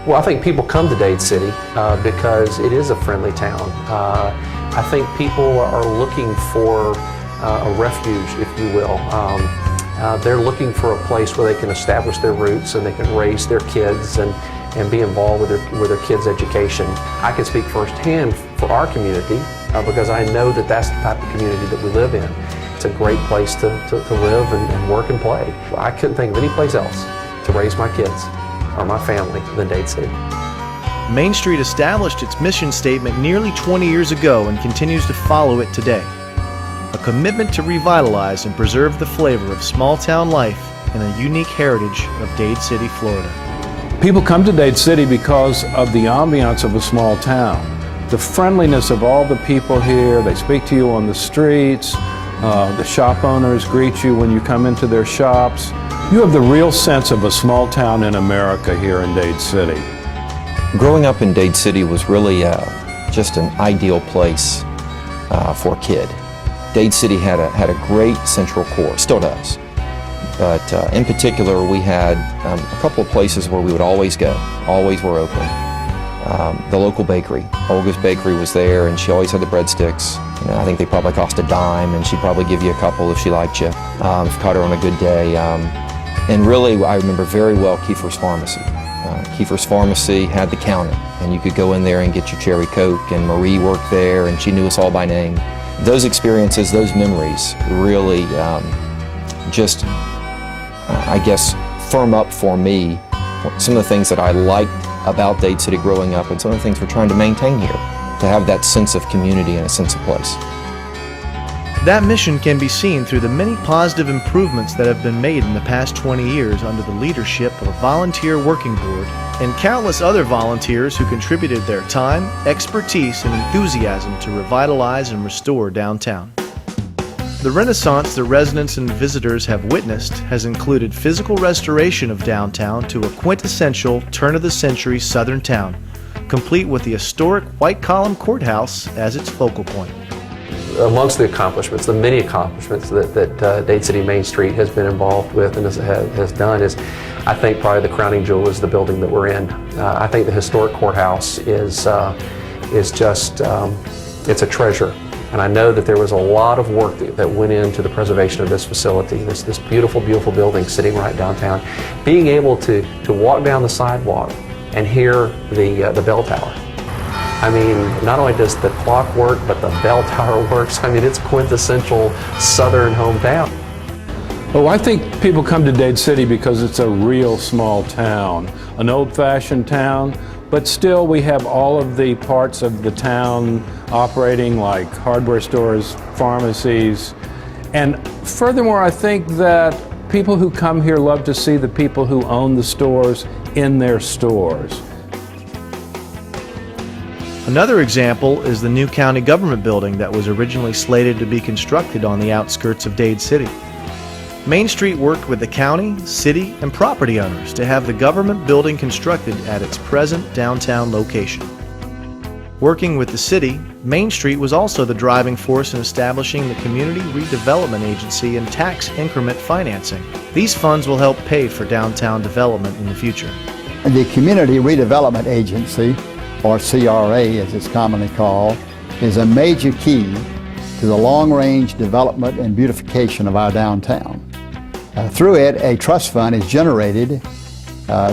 Well, I think people come to Dade City because it is a friendly town. I think people are looking for a refuge, if you will. They're looking for a place where they can establish their roots and they can raise their kids and be involved with their kids' education. I can speak firsthand for our community because I know that that's the type of community that we live in. It's a great place to live and work and play. I couldn't think of any place else to raise my kids or my family than Dade City. Main Street established its mission statement nearly 20 years ago and continues to follow it today. A commitment to revitalize and preserve the flavor of small-town life and the unique heritage of Dade City, Florida. People come to Dade City because of the ambiance of a small town. The friendliness of all the people here, they speak to you on the streets, the shop owners greet you when you come into their shops. You have the real sense of a small town in America here in Dade City. Growing up in Dade City was really just an ideal place for a kid. Dade City had a great central core, still does. But in particular, we had a couple of places where we would always go, always were open. The local bakery, Olga's Bakery was there, and she always had the breadsticks. You know, I think they probably cost a dime, and she'd probably give you a couple if she liked you, if you caught her on a good day. And really, I remember very well Kiefer's Pharmacy. Kiefer's Pharmacy had the counter, and you could go in there and get your cherry Coke, and Marie worked there, and she knew us all by name. Those experiences, those memories really just, I guess, firm up for me some of the things that I liked about Dade City growing up and some of the things we're trying to maintain here, to have that sense of community and a sense of place. That mission can be seen through the many positive improvements that have been made in the past 20 years under the leadership of a volunteer working board and countless other volunteers who contributed their time, expertise, and enthusiasm to revitalize and restore downtown. The renaissance that residents and visitors have witnessed has included physical restoration of downtown to a quintessential turn-of-the-century southern town, complete with the historic White Column Courthouse as its focal point. Amongst the accomplishments, the many accomplishments that Dade City Main Street has been involved with and has done is, I think probably the crowning jewel is the building that we're in. I think the historic courthouse is just, it's a treasure. And I know that there was a lot of work that went into the preservation of this facility, this beautiful, beautiful building sitting right downtown. Being able to walk down the sidewalk and hear the bell tower. I mean, not only does the clock work, but the bell tower works. I mean, it's quintessential Southern hometown. Oh, I think people come to Dade City because it's a real small town, an old-fashioned town, but still we have all of the parts of the town operating, like hardware stores, pharmacies. And furthermore, I think that people who come here love to see the people who own the stores in their stores. Another example is the new county government building that was originally slated to be constructed on the outskirts of Dade City. Main Street worked with the county, city, and property owners to have the government building constructed at its present downtown location. Working with the city, Main Street was also the driving force in establishing the Community Redevelopment Agency and tax increment financing. These funds will help pay for downtown development in the future. The Community Redevelopment Agency, or CRA as it's commonly called, is a major key to the long-range development and beautification of our downtown. Through it, a trust fund is generated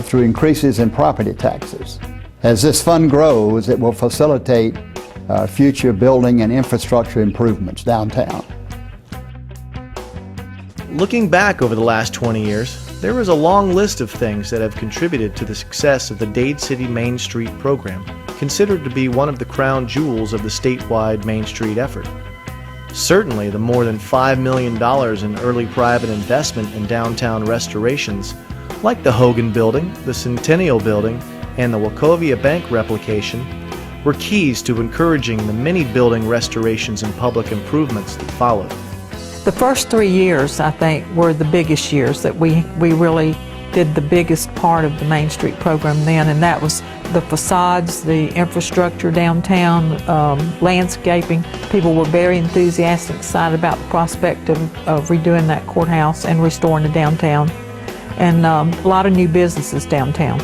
through increases in property taxes. As this fund grows, it will facilitate future building and infrastructure improvements downtown. Looking back over the last 20 years, there is a long list of things that have contributed to the success of the Dade City Main Street program, considered to be one of the crown jewels of the statewide Main Street effort. Certainly, the more than $5 million in early private investment in downtown restorations, like the Hogan Building, the Centennial Building, and the Wachovia Bank replication, were keys to encouraging the many building restorations and public improvements that followed. The first 3 years, I think, were the biggest years that we really did the biggest part of the Main Street program then, and that was the facades, the infrastructure downtown, landscaping. People were very enthusiastic, excited about the prospect of redoing that courthouse and restoring the downtown, and a lot of new businesses downtown.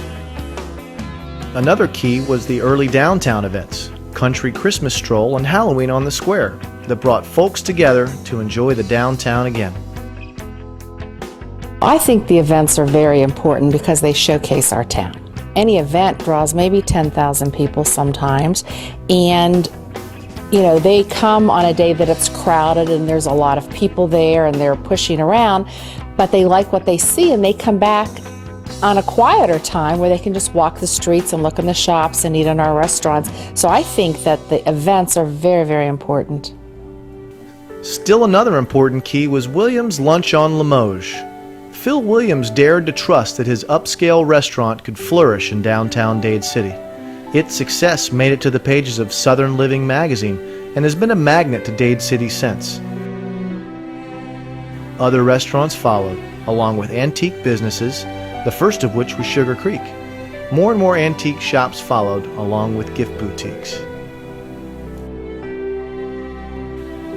Another key was the early downtown events, Country Christmas Stroll and Halloween on the Square, that brought folks together to enjoy the downtown again. I think the events are very important because they showcase our town. Any event draws maybe 10,000 people sometimes, and they come on a day that it's crowded and there's a lot of people there and they're pushing around, but they like what they see and they come back on a quieter time where they can just walk the streets and look in the shops and eat in our restaurants. So I think that the events are very, very important. Still another important key was Williams' Lunch on Limoges. Phil Williams dared to trust that his upscale restaurant could flourish in downtown Dade City. Its success made it to the pages of Southern Living magazine and has been a magnet to Dade City since. Other restaurants followed, along with antique businesses, the first of which was Sugar Creek. More and more antique shops followed, along with gift boutiques.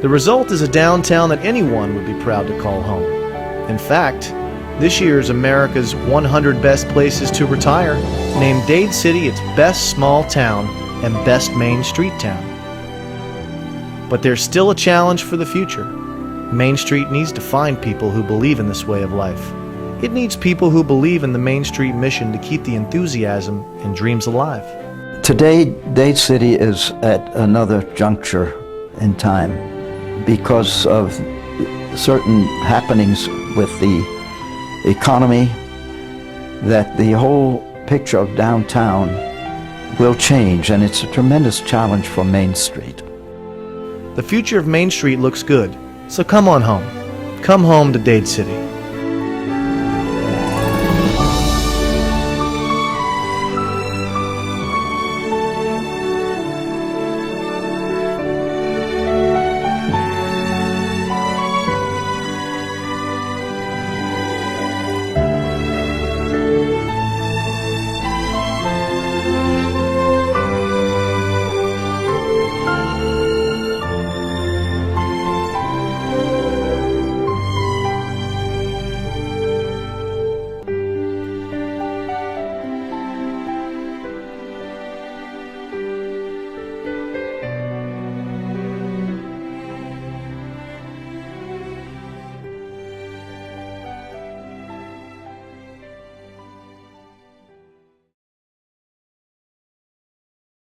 The result is a downtown that anyone would be proud to call home. In fact, this year's America's 100 Best Places to Retire named Dade City its best small town and best Main Street town. But there's still a challenge for the future. Main Street needs to find people who believe in this way of life. It needs people who believe in the Main Street mission to keep the enthusiasm and dreams alive. Today, Dade City is at another juncture in time because of certain happenings with the economy, that the whole picture of downtown will change, and it's a tremendous challenge for Main Street. The future of Main Street looks good, so come on home. Come home to Dade City.